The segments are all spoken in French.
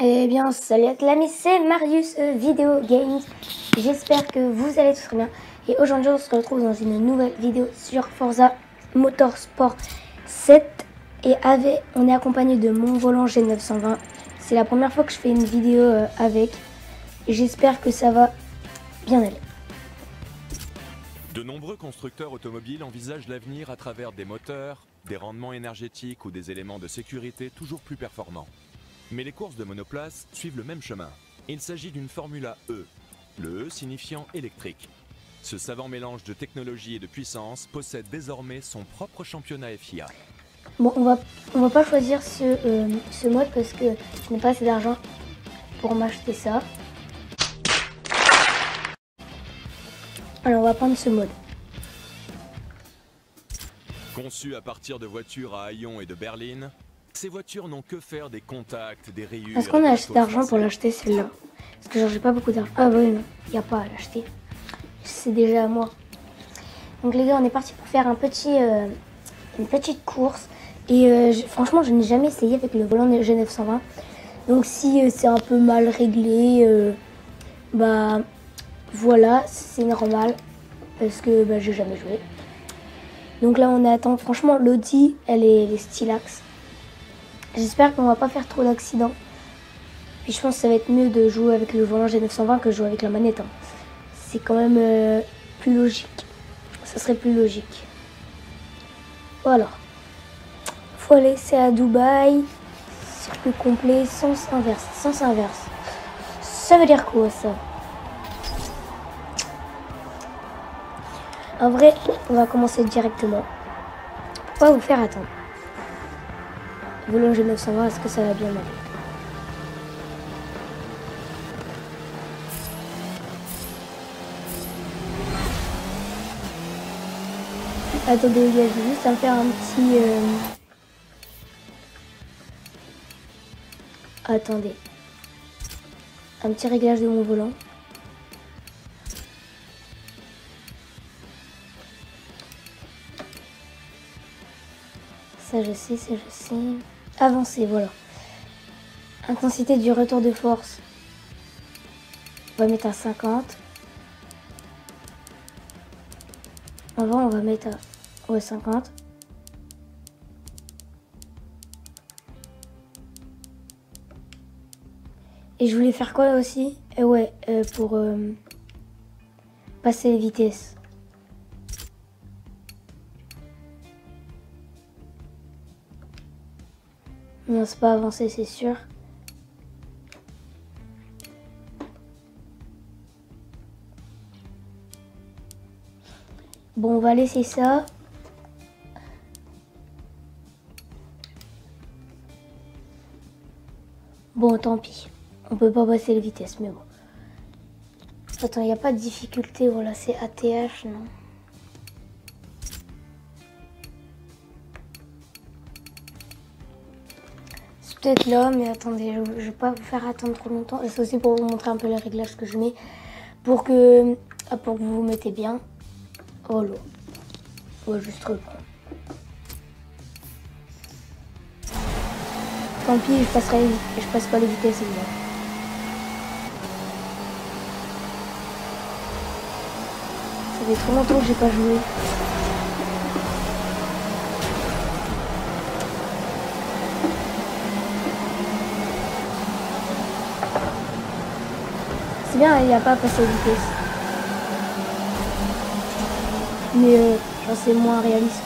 Eh bien, salut à tous les amis, c'est Marius Video Games. J'espère que vous allez tous très bien. Et aujourd'hui, on se retrouve dans une nouvelle vidéo sur Forza Motorsport 7. Et on est accompagné de mon volant G920. C'est la première fois que je fais une vidéo avec. Et j'espère que ça va bien aller. De nombreux constructeurs automobiles envisagent l'avenir à travers des moteurs, des rendements énergétiques ou des éléments de sécurité toujours plus performants. Mais les courses de monoplace suivent le même chemin. Il s'agit d'une Formula E, le E signifiant électrique. Ce savant mélange de technologie et de puissance possède désormais son propre championnat FIA. Bon, on va pas choisir ce mode parce que je n'ai pas assez d'argent pour m'acheter ça. Alors on va prendre ce mode. Conçues à partir de voitures à haillons et de berlines, ces voitures n'ont que faire des contacts, des rayures... Est-ce qu'on a assez d'argent pour l'acheter celle-là? Parce que genre j'ai pas beaucoup d'argent. Ah bah oui, non, il n'y a pas à l'acheter. C'est déjà à moi. Donc les gars, on est parti pour faire une petite course. Et franchement, je n'ai jamais essayé avec le volant G920. Donc si c'est un peu mal réglé, bah voilà, c'est normal. Parce que bah, j'ai jamais joué. Donc là, on attend. Franchement, l'Audi, elle est stylax. J'espère qu'on va pas faire trop d'accidents. Puis je pense que ça va être mieux de jouer avec le volant G920 que de jouer avec la manette. Hein. C'est quand même plus logique. Ça serait plus logique. Voilà. Faut aller, c'est à Dubaï. Circuit complet, sens inverse. Sens inverse. Ça veut dire quoi ça? En vrai, on va commencer directement. Pour pas vous faire attendre. Volant G920, est-ce que ça va bien aller? Attendez les gars, je vais juste à me faire un petit... Attendez. Un petit réglage de mon volant. Ça je sais, ça je sais. Avancer, voilà. Intensité du retour de force. On va mettre à 50. Avant, on va mettre à 50. Et je voulais faire quoi aussi? Pour passer les vitesses. Non, c'est pas avancé, c'est sûr. Bon, on va laisser ça. Bon, tant pis. On peut pas passer les vitesses, mais bon. Attends, il n'y a pas de difficulté. Voilà, c'est ATH, non? C'est peut-être là, mais attendez, je vais pas vous faire attendre trop longtemps. Et c'est aussi pour vous montrer un peu les réglages que je mets. Pour que vous vous mettez bien. Oh là. On va juste reprendre. Tant pis, je passe pas les vitesses évidemment. Ça fait trop longtemps que j'ai pas joué. C'est bien, il n'y a pas à passer les vitesses. Mais genre c'est moins réaliste.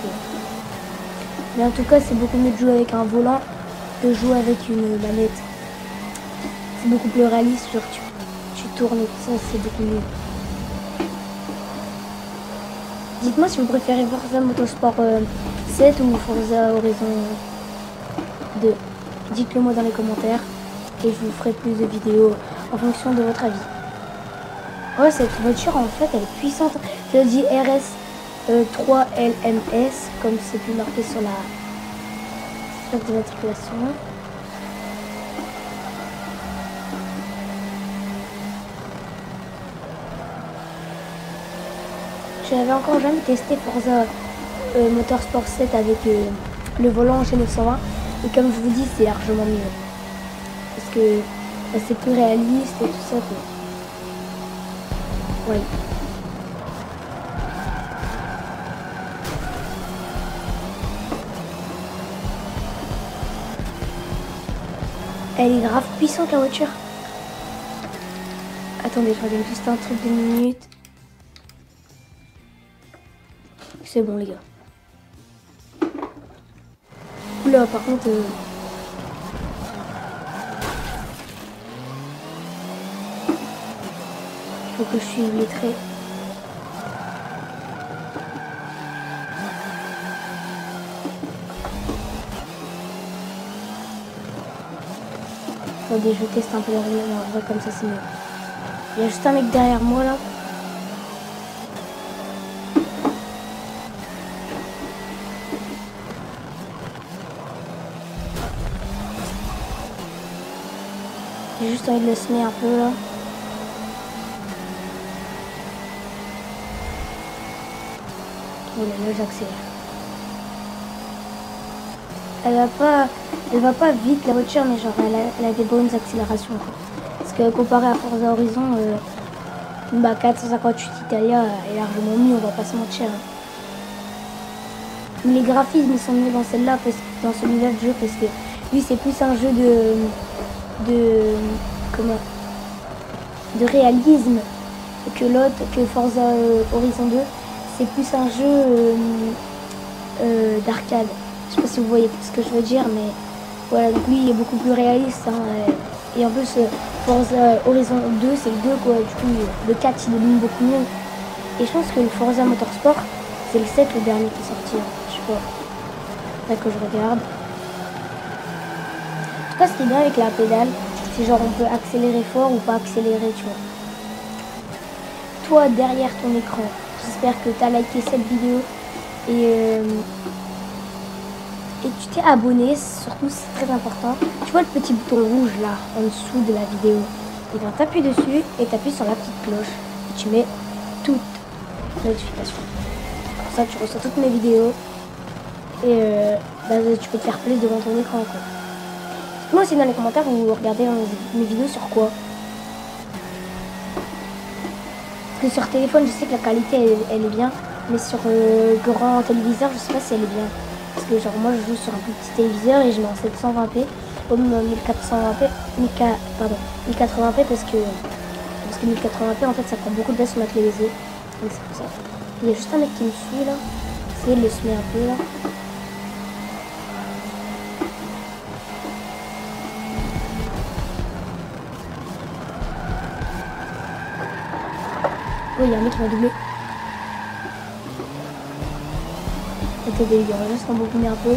Mais en tout cas, c'est beaucoup mieux de jouer avec un volant que de jouer avec une manette. C'est beaucoup plus réaliste, genre tu tournes et tout ça, c'est beaucoup mieux. Dites-moi si vous préférez Forza Motorsport 7 ou Forza Horizon 2. Dites-le moi dans les commentaires et je vous ferai plus de vidéos en fonction de votre avis. Ouais, cette voiture en fait elle est puissante. Je dis RS 3LMS comme c'est plus marqué sur la plaque d'immatriculation. Je n'avais encore jamais testé Forza Motorsport 7 avec le volant G920 et comme je vous dis c'est largement mieux parce que Bah, c'est plus réaliste et tout ça quoi. Ouais. Elle est grave puissante la voiture. Attendez, je regarde juste un truc de minutes. C'est bon les gars. Oula par contre... faut que je suive les traits. Attendez, je teste un peu le roulage en vrai comme ça c'est mieux. Il y a juste un mec derrière moi là. J'ai juste envie de le semer un peu là. Oh là, j'accélère. Elle va pas vite la voiture, mais genre elle a des bonnes accélérations quoi. Parce que comparé à Forza Horizon, 458 Italia est largement mieux, on va pas se mentir. Mais les graphismes ils sont mieux dans celle-là, dans celui-là de jeu, parce que lui c'est plus un jeu de réalisme que l'autre, que Forza Horizon 2. C'est plus un jeu d'arcade. Je sais pas si vous voyez ce que je veux dire, mais voilà, donc lui il est beaucoup plus réaliste. Hein, et en plus, Forza Horizon 2, c'est le 2 quoi. Du coup, le 4 il illumine beaucoup mieux. Et je pense que le Forza Motorsport, c'est le 7 le dernier qui est sorti. Hein, je sais pas. Là que je regarde. En tout cas, ce qui est bien avec la pédale, c'est genre on peut accélérer fort ou pas accélérer, tu vois. Toi, derrière ton écran, j'espère que tu as liké cette vidéo et tu t'es abonné, surtout c'est très important. Tu vois le petit bouton rouge là, en dessous de la vidéo. Et bien t'appuies dessus et t'appuies sur la petite cloche et tu mets toutes les notifications. Comme ça tu reçois toutes mes vidéos et tu peux te faire plaisir devant ton écran quoi. Moi aussi dans les commentaires vous regardez mes vidéos sur quoi. Parce que sur téléphone je sais que la qualité elle est bien, mais sur grand téléviseur je sais pas si elle est bien. Parce que genre moi je joue sur un plus petit téléviseur et je mets en 720p au 1420p, 1080p parce que 1080p en fait ça prend beaucoup de place sur ma télévision. Donc c'est pour ça. Il y a juste un mec qui me suit là. Essayez de le semer un peu là. Oh il y a un mec qui m'a doublé. Attendez, il y aura juste un bouclier un peu.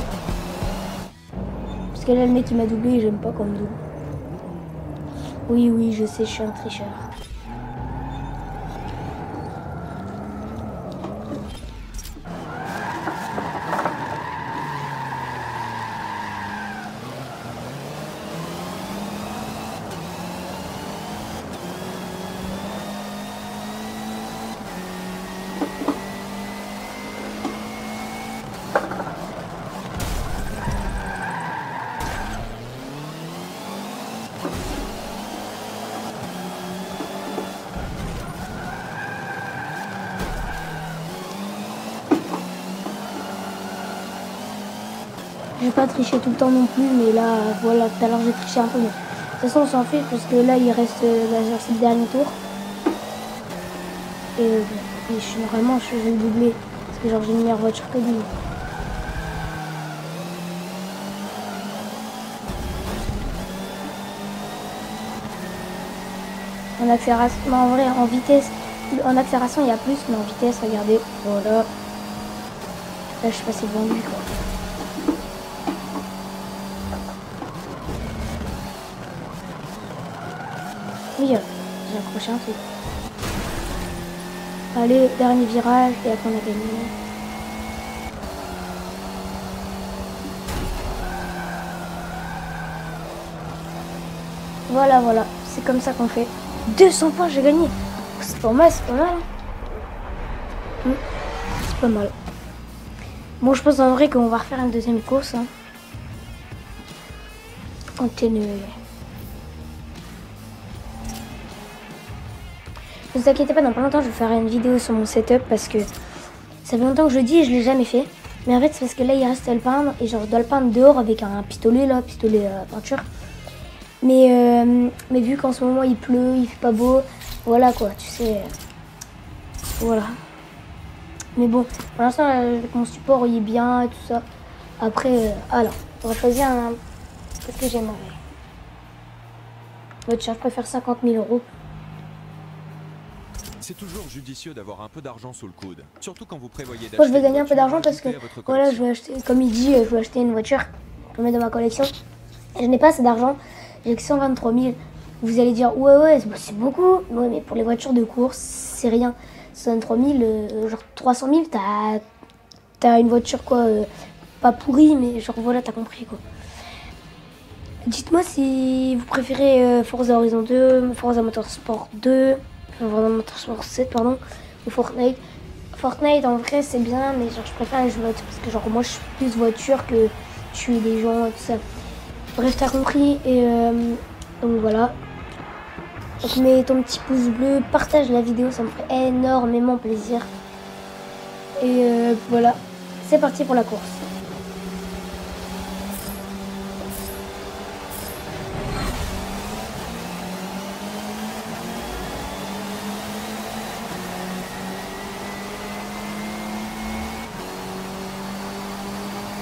Parce que là, le mec qui m'a doublé et j'aime pas comme double. Oui, je sais, je suis un tricheur. Je vais pas tricher tout le temps non plus, mais là, voilà, tout à l'heure j'ai triché un peu. Mais de toute façon, on s'en fait parce que là, il reste c'est le dernier tour. Et normalement, je vais le doubler. Parce que genre, j'ai une meilleure voiture que lui. En accélération, mais en vrai, en vitesse, en accélération, il y a plus, mais en vitesse, regardez, voilà. Là, je suis passé devant lui, quoi. Oui, j'ai accroché un truc. Allez, dernier virage, et après on a gagné. Voilà, c'est comme ça qu'on fait. 200 points, j'ai gagné. C'est pas mal, c'est pas mal. C'est pas mal. Bon, je pense en vrai qu'on va refaire une deuxième course. Hein. Continuer. Ne vous inquiétez pas, dans pas longtemps, je vais faire une vidéo sur mon setup parce que ça fait longtemps que je le dis et je l'ai jamais fait. Mais en fait, c'est parce que là, il reste à le peindre et genre, je dois le peindre dehors avec un pistolet là, pistolet à peinture. Mais vu qu'en ce moment, il pleut, il fait pas beau, voilà quoi, tu sais. Voilà. Mais bon, pour l'instant, mon support, il est bien et tout ça. Après, alors, on va choisir un... Qu'est-ce que j'aimerais? Je préfère 50 000 €. C'est toujours judicieux d'avoir un peu d'argent sous le coude, surtout quand vous prévoyez d'acheter. Moi, je vais gagner un peu d'argent parce que, voilà, je vais acheter, comme il dit, je vais acheter une voiture pour mettre dans ma collection. Et je n'ai pas assez d'argent, j'ai que 123 000. Vous allez dire, ouais, c'est beaucoup. Ouais, mais pour les voitures de course, c'est rien. 123 000, genre 300 000, t'as une voiture quoi, pas pourrie, mais genre voilà, t'as compris quoi. Dites-moi si vous préférez Forza Horizon 2, Forza Motorsport 2, Forza Motorsport 7, pardon, ou Fortnite. Fortnite en vrai c'est bien, mais genre je préfère les jeux de voiture parce que genre moi je suis plus voiture que tuer des gens et tout ça. Bref, t'as compris et donc voilà. Donc mets ton petit pouce bleu, partage la vidéo, ça me ferait énormément plaisir. Et voilà, c'est parti pour la course.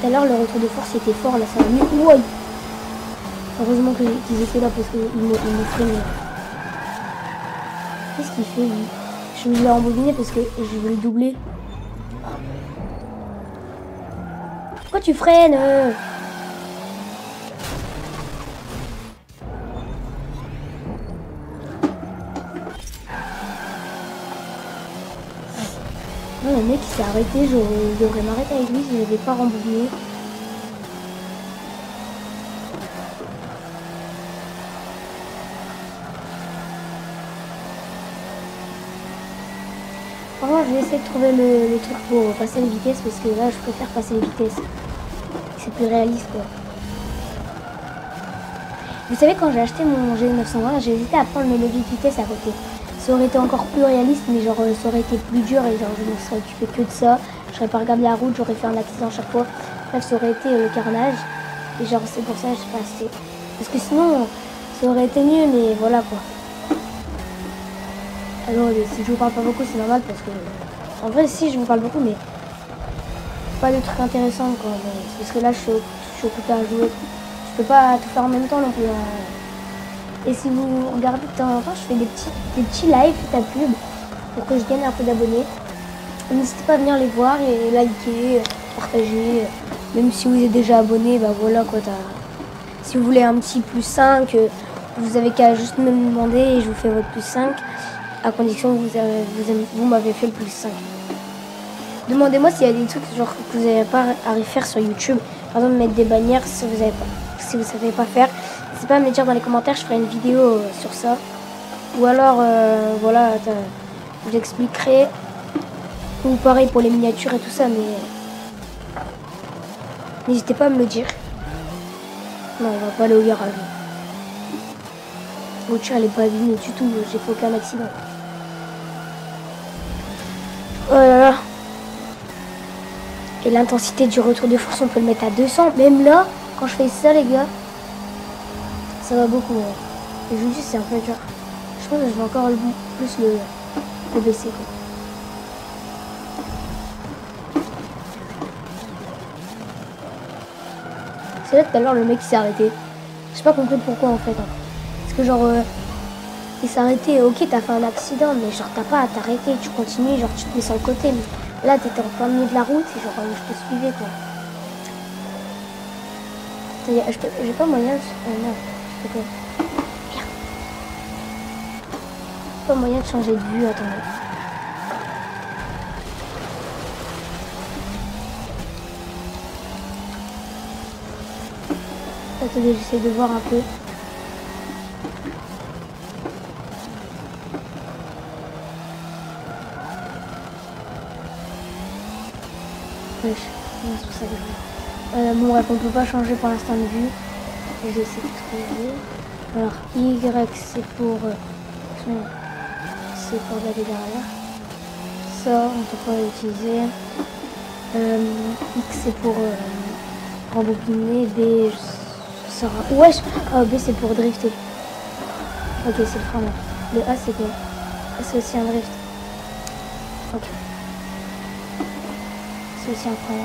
Tout à l'heure, le retour de force était fort, là, ça a mis... Ouais. Heureusement qu'ils étaient là parce qu'ils m'ont freiné. Qu'est-ce qu'il fait, lui? Je vais le rembobiné parce que je veux le doubler. Pourquoi tu freines? Non, le mec il s'est arrêté, je devrais m'arrêter avec lui si je n'avais pas rembobiné. Franchement, je vais essayer de trouver le truc pour passer les vitesses parce que là, je préfère passer les vitesses. C'est plus réaliste, quoi. Vous savez, quand j'ai acheté mon G920, j'ai hésité à prendre le levier de vitesse à côté. Ça aurait été encore plus réaliste, mais genre, ça aurait été plus dur et genre, je me serais occupé que de ça. Je serais pas regardé la route, j'aurais fait un accident chaque fois. Bref, ça aurait été le carnage. Et genre, c'est pour ça que j'ai pas acheté. Parce que sinon, ça aurait été mieux, mais voilà, quoi. Alors, si je vous parle pas beaucoup, c'est normal parce que... En vrai, si, je vous parle beaucoup, mais... Pas de trucs intéressants, quoi. Parce que là, je suis occupée à jouer. Je peux pas tout faire en même temps non plus. Et si vous regardez de temps en temps, je fais des petits lives ta pub pour que je gagne un peu d'abonnés. N'hésitez pas à venir les voir et liker, partager. Même si vous êtes déjà abonné, bah voilà quoi. Si vous voulez un petit plus 5, vous avez qu'à juste me demander et je vous fais votre plus 5. À condition que vous m'avez fait le plus 5. Demandez-moi s'il y a des trucs genre, que vous n'avez pas à refaire sur YouTube. Par exemple, mettre des bannières si vous ne savez pas faire. N'hésitez pas à me le dire dans les commentaires, je ferai une vidéo sur ça. Ou alors, voilà, je vous expliquerai. Ou pareil pour les miniatures et tout ça, mais... N'hésitez pas à me le dire. Non, on va pas aller au garage. La voiture, elle est pas abîmée du tout, j'ai fait aucun accident. Oh là là. Et l'intensité du retour de force, on peut le mettre à 200. Même là, quand je fais ça, les gars, ça va beaucoup. Et je vous dis, c'est un peu dur. Je pense que je vais encore plus le baisser, quoi. C'est là tout à l'heure, le mec il s'est arrêté. J'ai pas compris pourquoi en fait. Hein. Parce que genre, il s'est arrêté. Ok, t'as fait un accident, mais genre t'as pas à t'arrêter. Tu continues, genre tu te mets sur le côté. Mais là, t'étais en plein milieu de la route et genre je te suivais quoi. J'ai pas moyen de... non, je peux pas. Merde. Pas moyen de changer de vue, attendez. Attendez, j'essaie de voir un peu. Wesh, c'est pour ça que je... bon bref, on peut pas changer pour l'instant de vue. Je vais essayer de trouver. Alors Y c'est pour c'est pour regarder derrière. Ça, on peut pas l'utiliser. X c'est pour rembobiner. B, ça sera... Wesh! Ah, B c'est pour drifter. Ok, c'est le frein là. Le A c'est quoi? C'est aussi un drift. Ok. C'est aussi un frein là.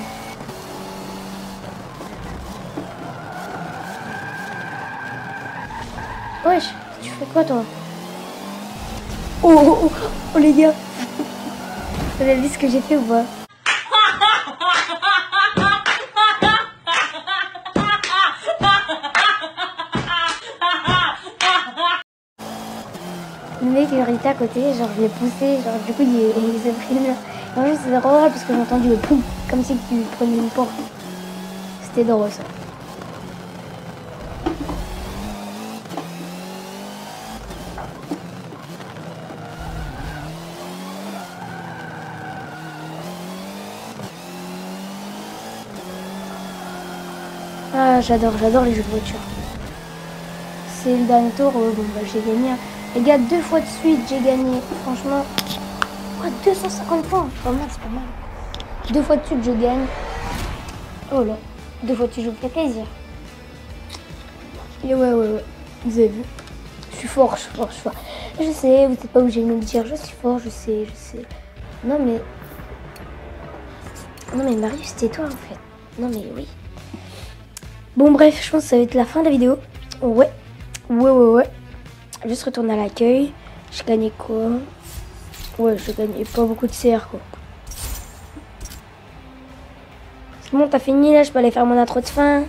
Wesh, tu fais quoi toi? Oh les gars. Vous avez vu ce que j'ai fait ou pas? Le mec il était à côté, genre je l'ai poussé, genre du coup il s'est pris le... En plus c'était drôle parce que j'ai entendu le poum, comme si tu prenais une porte. C'était drôle ça. Ah j'adore les jeux de voiture. C'est le dernier tour, bon bah j'ai gagné. Les gars, 2 fois de suite j'ai gagné. Franchement, oh, 250 points. Pas mal, c'est pas mal. 2 fois de suite je gagne. Oh là, 2 fois de suite je me fais plaisir. Et ouais. Vous avez vu. Je suis fort. Je sais, vous n'êtes pas obligé de me le dire. Je suis fort, je sais. Non mais Marius, c'était toi en fait. Non mais oui. Bon bref, je pense que ça va être la fin de la vidéo. Ouais. Juste retourner à l'accueil. J'ai gagné quoi? Ouais, j'ai gagné pas beaucoup de CR quoi. C'est bon, t'as fini là, je peux aller faire mon intro de fin.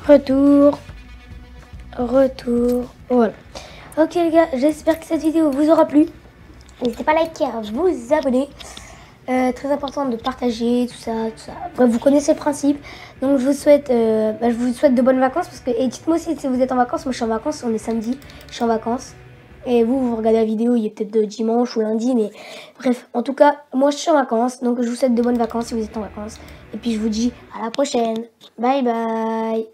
Retour. Voilà. Ok les gars, j'espère que cette vidéo vous aura plu. N'hésitez pas à liker, à vous abonner. Très important de partager, tout ça. Bref, vous connaissez le principe. Donc je vous souhaite de bonnes vacances. Et dites-moi aussi si vous êtes en vacances. Moi je suis en vacances, on est samedi, je suis en vacances. Et vous regardez la vidéo, il est peut-être de dimanche ou lundi. Mais bref, en tout cas, moi je suis en vacances. Donc je vous souhaite de bonnes vacances si vous êtes en vacances. Et puis je vous dis à la prochaine. Bye bye.